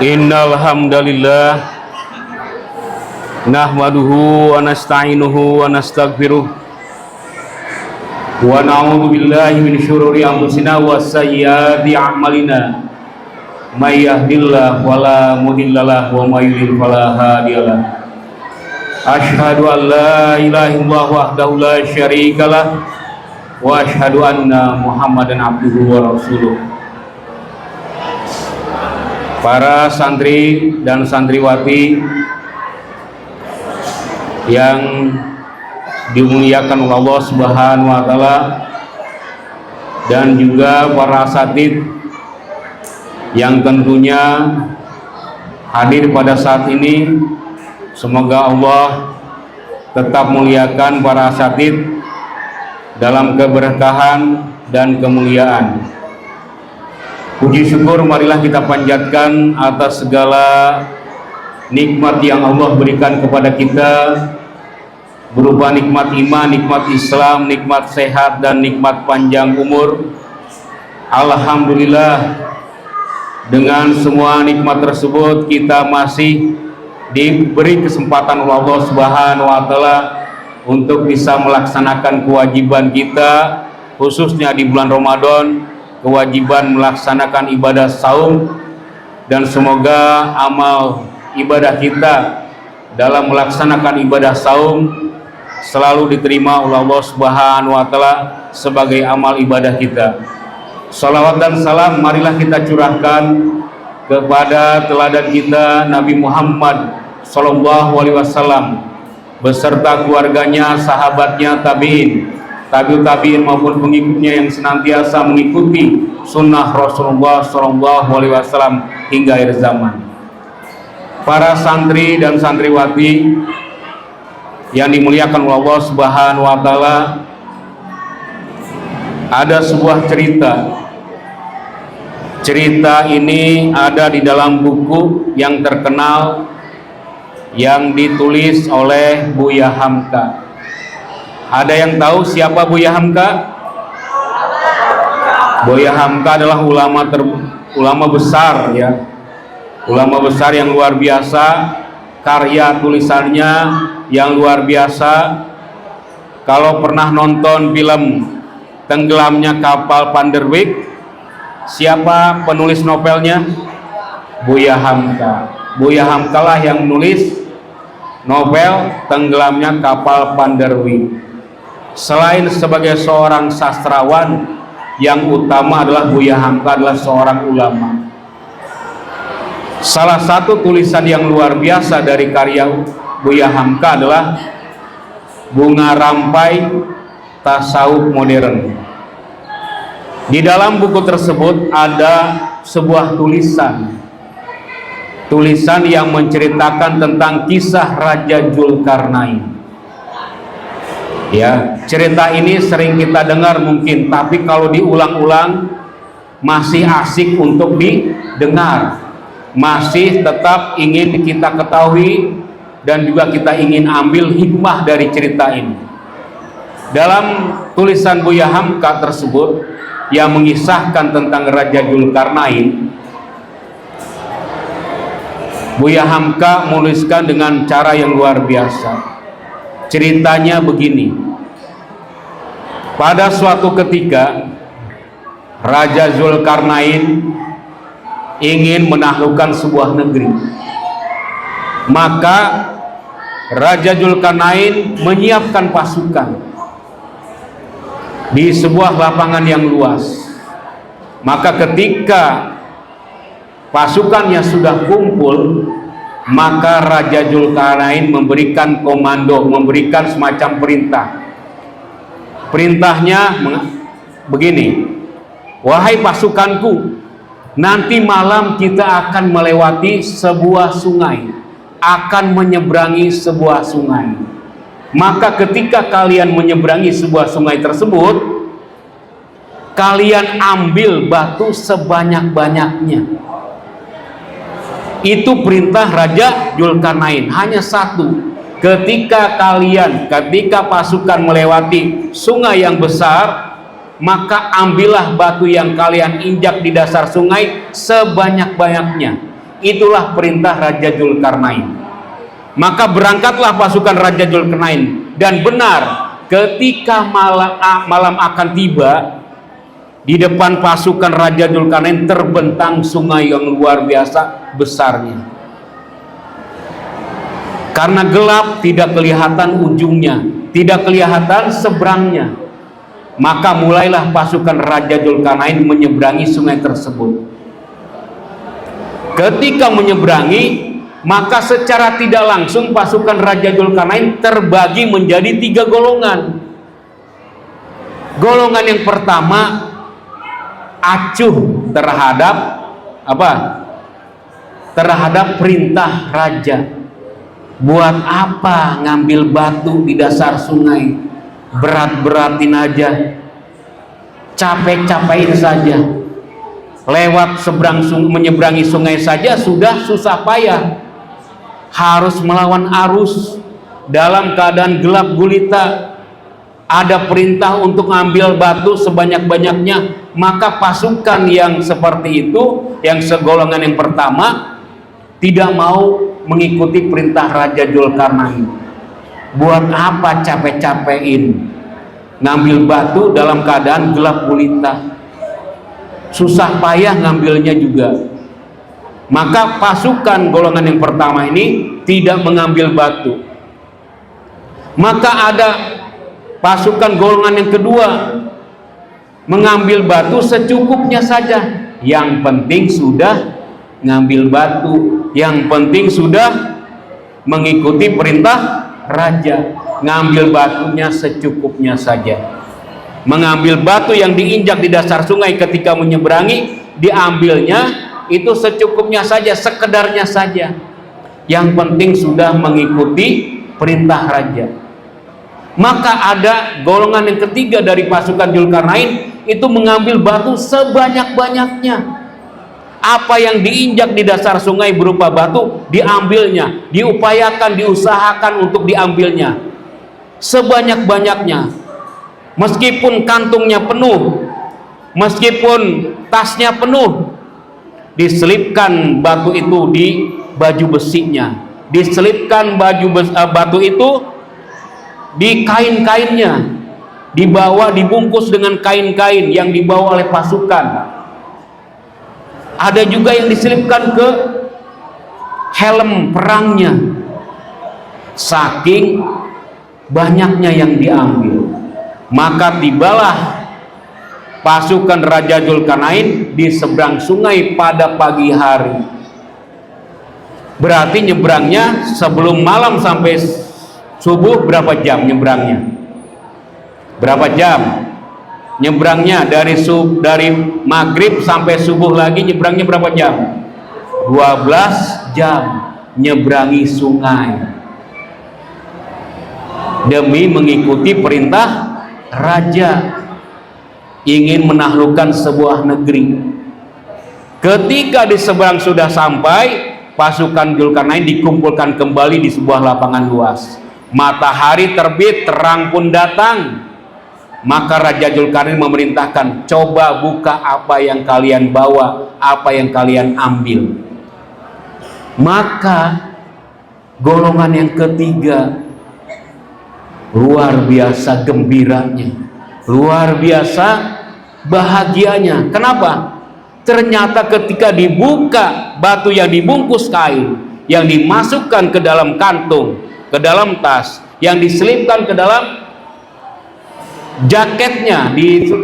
Innal hamdalillah nahmaduhu wa nasta'inuhu wa nastaghfiruh wa na'udzu billahi min syururi anfusina wa sayyiati a'malina may yahdihillahu fala mudhillalah wa may yudhlil fala hadiyalah. Asyhadu an la ilaha illallah wahdahu la syarikalah wa asyhadu anna Muhammadan abduhu wa rasuluh. Para santri dan santriwati yang dimuliakan oleh Allah Subhanahu wa taala, dan juga para asatidz yang tentunya hadir pada saat ini, semoga Allah tetap muliakan para asatidz dalam keberkahan dan kemuliaan. Puji syukur marilah kita panjatkan atas segala nikmat yang Allah berikan kepada kita, berupa nikmat iman, nikmat Islam, nikmat sehat, dan nikmat panjang umur. Alhamdulillah, dengan semua nikmat tersebut kita masih diberi kesempatan oleh Allah Subhanahu wa taala untuk bisa melaksanakan kewajiban kita, khususnya di bulan Ramadan, kewajiban melaksanakan ibadah saum. Dan semoga amal ibadah kita dalam melaksanakan ibadah saum selalu diterima oleh Allah Subhanahu wa taala sebagai amal ibadah kita. Salawat dan salam marilah kita curahkan kepada teladan kita Nabi Muhammad sallallahu alaihi wasallam beserta keluarganya, sahabatnya, tabi'in, tabi'ut tabi'in maupun pengikutnya yang senantiasa mengikuti sunnah Rasulullah sallallahu alaihi wasallam hingga akhir zaman. Para santri dan santriwati yang dimuliakan oleh Allah Subhanahu wa taala, ada sebuah cerita. Cerita ini ada di dalam buku yang terkenal yang ditulis oleh Buya Hamka. Ada yang tahu siapa Buya Hamka? Buya Hamka adalah ulama besar, ya, ulama besar yang luar biasa. Karya tulisannya yang luar biasa. Kalau pernah nonton film Tenggelamnya Kapal Panderwick, siapa penulis novelnya? Buya Hamka. Buya Hamka lah yang menulis novel Tenggelamnya Kapal Panderwick. Selain sebagai seorang sastrawan, yang utama adalah Buya Hamka adalah seorang ulama. Salah satu tulisan yang luar biasa dari karya Buya Hamka adalah Bunga Rampai Tasawuf Modern. Di dalam buku tersebut ada sebuah tulisan yang menceritakan tentang kisah Raja Dzulkarnain. Ya, cerita ini sering kita dengar mungkin, tapi kalau diulang-ulang masih asik untuk didengar, masih tetap ingin kita ketahui, dan juga kita ingin ambil hikmah dari cerita ini. Dalam tulisan Buya Hamka tersebut yang mengisahkan tentang Raja Dzulkarnain, Buya Hamka menuliskan dengan cara yang luar biasa. Ceritanya begini: pada suatu ketika Raja Dzulkarnain ingin menaklukkan sebuah negeri. Maka Raja Dzulkarnain menyiapkan pasukan di sebuah lapangan yang luas. Maka ketika pasukannya sudah kumpul, maka Raja Dzulkarnain memberikan komando, memberikan semacam perintah. Perintahnya begini: wahai pasukanku, nanti malam kita akan melewati sebuah sungai, akan menyeberangi sebuah sungai. Maka ketika kalian menyeberangi sebuah sungai tersebut, kalian ambil batu sebanyak-banyaknya. Itu perintah Raja Dzulkarnain, hanya satu. Ketika pasukan melewati sungai yang besar, maka ambillah batu yang kalian injak di dasar sungai sebanyak-banyaknya. itulah perintah Raja Dzulkarnain. Maka berangkatlah pasukan Raja Dzulkarnain, dan benar ketika malam akan tiba, di depan pasukan Raja Dzulkarnain terbentang sungai yang luar biasa besarnya. Karena gelap tidak kelihatan ujungnya, tidak kelihatan seberangnya, maka mulailah pasukan Raja Dzulkarnain menyeberangi sungai tersebut. Ketika menyeberangi, maka secara tidak langsung pasukan Raja Dzulkarnain terbagi menjadi 3 golongan. Golongan yang pertama acuh terhadap apa? Terhadap perintah raja. Buat apa ngambil batu di dasar sungai? Berat-beratin aja, capek-capekin saja. Lewat menyeberangi sungai saja sudah susah payah, harus melawan arus dalam keadaan gelap gulita. Ada perintah untuk ngambil batu sebanyak-banyaknya, maka pasukan yang seperti itu, yang segolongan yang pertama, tidak mau mengikuti perintah Raja Dzulkarnain. Buat apa capek-capekin ngambil batu dalam keadaan gelap gulita, susah payah ngambilnya juga. Maka pasukan golongan yang pertama ini tidak mengambil batu. Maka ada pasukan golongan yang kedua mengambil batu secukupnya saja. Yang penting sudah ngambil batu, yang penting sudah mengikuti perintah raja. Ngambil batunya secukupnya saja. Mengambil batu yang diinjak di dasar sungai ketika menyeberangi, diambilnya itu secukupnya saja, sekedarnya saja. Yang penting sudah mengikuti perintah raja. Maka ada golongan yang ketiga dari pasukan Dzulkarnain, itu mengambil batu sebanyak-banyaknya. Apa yang diinjak di dasar sungai berupa batu, diambilnya, diupayakan, diusahakan untuk diambilnya sebanyak-banyaknya. Meskipun kantungnya penuh, meskipun tasnya penuh, diselipkan batu itu di baju besinya, diselipkan batu itu di kain-kainnya, dibawa, dibungkus dengan kain-kain yang dibawa oleh pasukan. Ada juga yang diselipkan ke helm perangnya. Saking banyaknya yang diambil, maka tibalah pasukan Raja Dzulkarnain di seberang sungai pada pagi hari. Berarti nyebrangnya sebelum malam sampai subuh berapa jam nyebrangnya? Berapa jam? Nyebrangnya dari maghrib sampai subuh lagi nyebrangnya berapa jam? 12 jam nyebrangi sungai demi mengikuti perintah raja, ingin menaklukkan sebuah negeri. Ketika di seberang sudah sampai, pasukan Dzulkarnain dikumpulkan kembali di sebuah lapangan luas. Matahari terbit, terang pun datang. Maka Raja Dzulkarnain memerintahkan, coba buka apa yang kalian bawa, apa yang kalian ambil. Maka golongan yang ketiga luar biasa gembiranya, luar biasa bahagianya. Kenapa? Ternyata ketika dibuka batu yang dibungkus kain, yang dimasukkan ke dalam kantung, ke dalam tas, yang diselipkan ke dalam jaketnya,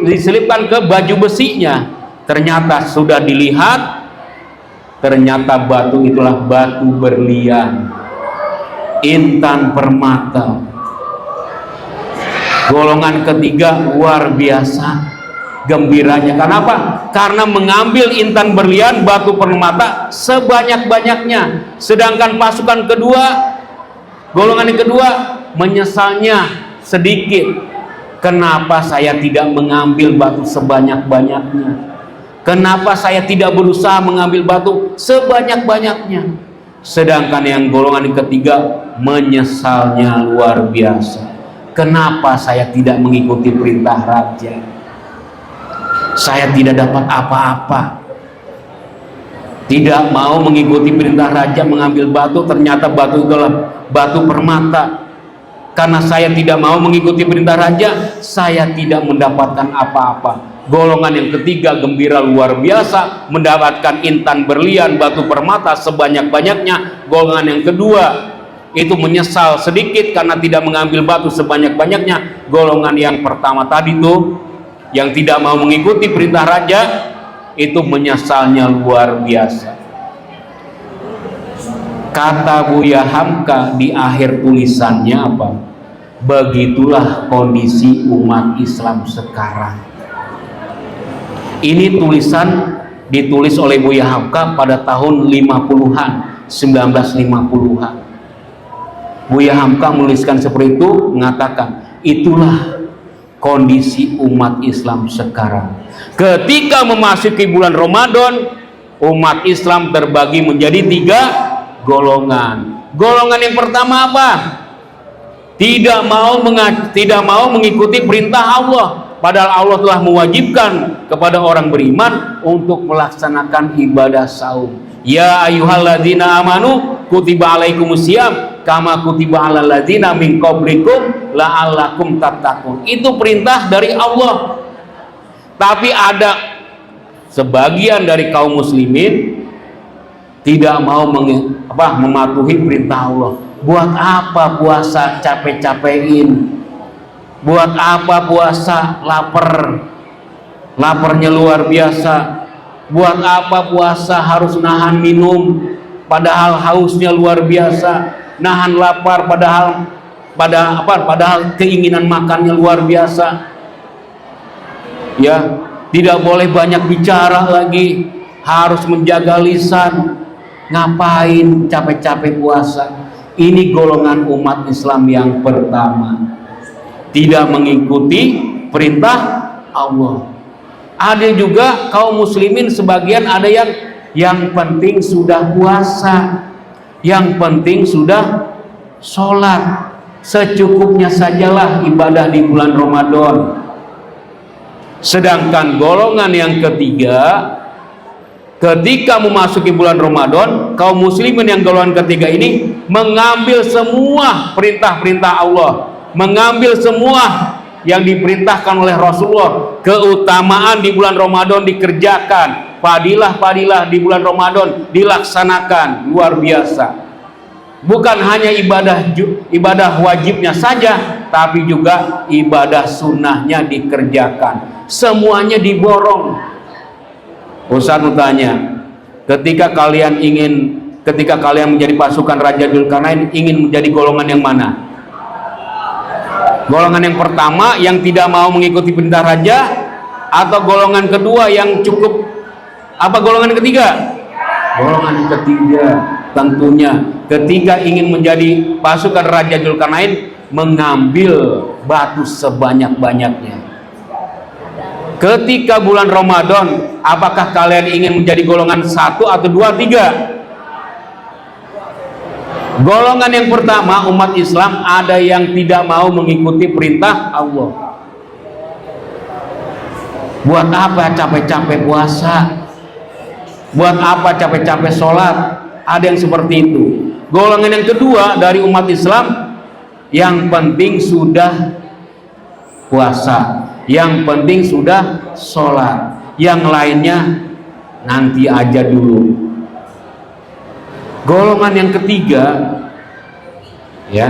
diselipkan ke baju besinya, ternyata sudah dilihat, ternyata batu itulah batu berlian, intan permata. Golongan ketiga luar biasa gembiranya. Kenapa? Karena mengambil intan berlian, batu permata sebanyak-banyaknya. Sedangkan pasukan kedua, golongan yang kedua, menyesalnya sedikit. Kenapa saya tidak mengambil batu sebanyak-banyaknya? Kenapa saya tidak berusaha mengambil batu sebanyak-banyaknya? Sedangkan yang golongan yang ketiga menyesalnya luar biasa. Kenapa saya tidak mengikuti perintah raja? Saya tidak dapat apa-apa. Tidak mau mengikuti perintah raja mengambil batu, ternyata batu itu adalah batu permata. Karena saya tidak mau mengikuti perintah raja, saya tidak mendapatkan apa-apa. Golongan yang ketiga gembira luar biasa, mendapatkan intan berlian, batu permata sebanyak-banyaknya. Golongan yang kedua itu menyesal sedikit karena tidak mengambil batu sebanyak-banyaknya. Golongan yang pertama tadi tuh, yang tidak mau mengikuti perintah raja, itu menyesalnya luar biasa. Kata Buya Hamka di akhir tulisannya apa? Begitulah kondisi umat Islam sekarang. Ini tulisan ditulis oleh Buya Hamka pada tahun 50-an, 1950-an. Buya Hamka menuliskan seperti itu, mengatakan itulah kondisi umat Islam sekarang. Ketika memasuki bulan Ramadan, umat Islam terbagi menjadi 3 golongan. Golongan yang pertama apa? Tidak mau mengikuti perintah Allah, padahal Allah telah mewajibkan kepada orang beriman untuk melaksanakan ibadah saum. Ya ayyuhalladzina amanu kutiba alaikumusiyam kama kutiba alal ladzina min qablikum la'allakum tattaqun. Itu perintah dari Allah. Tapi ada sebagian dari kaum muslimin tidak mau mematuhi perintah Allah. Buat apa puasa capek-capekin? Buat apa puasa laparnya luar biasa? Buat apa puasa harus nahan minum padahal hausnya luar biasa, nahan lapar padahal keinginan makannya luar biasa. Ya, tidak boleh banyak bicara lagi, harus menjaga lisan. Ngapain capek-capek puasa? Ini golongan umat Islam yang pertama, tidak mengikuti perintah Allah. Ada juga kaum muslimin sebagian, ada yang penting sudah puasa, yang penting sudah sholat, secukupnya sajalah ibadah di bulan Ramadan. Sedangkan golongan yang ketiga, ketika memasuki bulan Ramadan, kaum muslimin yang golongan ketiga ini mengambil semua perintah-perintah Allah, mengambil semua yang diperintahkan oleh Rasulullah. Keutamaan di bulan Ramadan dikerjakan, fadilah-fadilah di bulan Ramadan dilaksanakan, luar biasa. Bukan hanya ibadah wajibnya saja, tapi juga ibadah sunnahnya dikerjakan. Semuanya diborong. Ustaz bertanya, ketika kalian menjadi pasukan Raja Dzulkarnain, ingin menjadi golongan yang mana? Golongan yang pertama yang tidak mau mengikuti perintah raja, atau golongan kedua yang cukup, apa golongan ketiga? Golongan ketiga tentunya ketika ingin menjadi pasukan Raja Dzulkarnain, mengambil batu sebanyak-banyaknya. Ketika bulan Ramadan, apakah kalian ingin menjadi golongan 1 atau 2, 3? Golongan yang pertama, umat Islam ada yang tidak mau mengikuti perintah Allah. Buat apa capek-capek puasa? Buat apa capek-capek sholat? Ada yang seperti itu. Golongan yang kedua dari umat Islam, yang penting sudah puasa, yang penting sudah sholat, yang lainnya nanti aja dulu. Golongan yang ketiga, ya,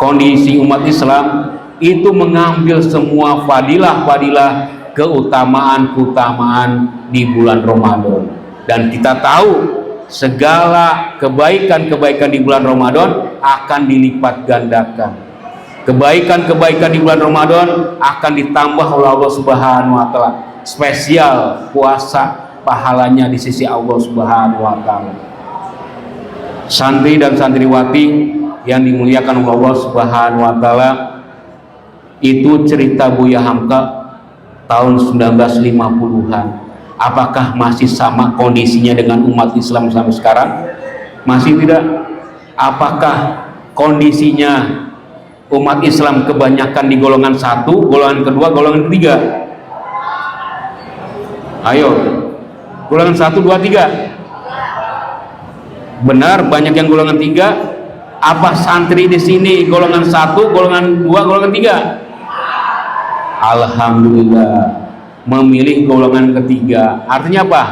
kondisi umat Islam itu mengambil semua fadilah-fadilah, keutamaan-keutamaan di bulan Ramadan. Dan kita tahu segala kebaikan-kebaikan di bulan Ramadan akan dilipat gandakan. Kebaikan-kebaikan di bulan Ramadan akan ditambah oleh Allah Subhanahu wa taala. Spesial puasa pahalanya di sisi Allah Subhanahu wa taala. Santri dan santriwati yang dimuliakan oleh Allah Subhanahu wa taala, itu cerita Buya Hamka tahun 1950-an. Apakah masih sama kondisinya dengan umat Islam sampai sekarang? Masih tidak? Apakah kondisinya umat Islam kebanyakan di golongan 1, golongan kedua, golongan ketiga? Ayo, golongan 1, 2, 3. Benar, banyak yang golongan 3. Apa santri di sini golongan 1, golongan 2, golongan 3? Alhamdulillah memilih golongan ketiga. Artinya apa?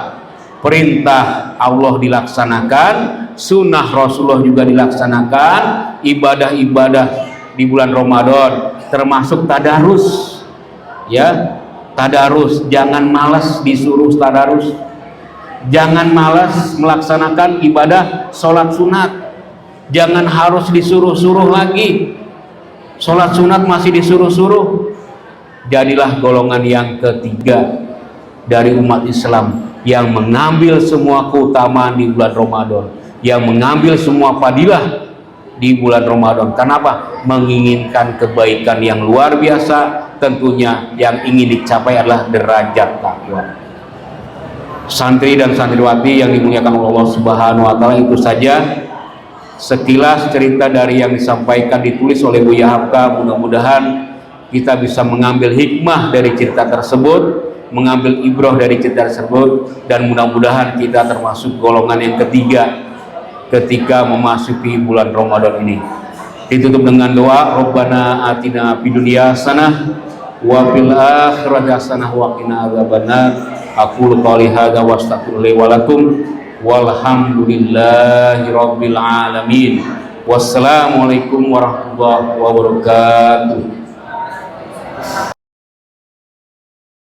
Perintah Allah dilaksanakan, sunnah Rasulullah juga dilaksanakan, ibadah-ibadah di bulan Ramadan termasuk tadarus, ya, tadarus. Jangan malas disuruh tadarus, jangan malas melaksanakan ibadah sholat sunat, jangan harus disuruh-suruh lagi sholat sunat masih disuruh-suruh. Jadilah golongan yang ketiga dari umat Islam yang mengambil semua keutamaan di bulan Ramadan, yang mengambil semua fadilah di bulan Ramadan. Kenapa? Menginginkan kebaikan yang luar biasa. Tentunya yang ingin dicapai adalah derajat takwa. Santri dan santriwati yang dimuliakan Allah Subhanahu wa taala, itu saja sekilas cerita dari yang disampaikan, ditulis oleh Buya Hafka. Mudah-mudahan kita bisa mengambil hikmah dari cerita tersebut, mengambil ibrah dari cerita tersebut, dan mudah-mudahan kita termasuk golongan yang ketiga ketika memasuki bulan Ramadan ini. Ditutup dengan doa, Rabbana atina fid dunya hasanah wa fil akhirati hasanah wa qina adzabannar. Aqulu qouli hadza wa astaghfirullahi wa lakum walhamdulillahi rabbil alamin. Wassalamualaikum warahmatullahi wabarakatuh.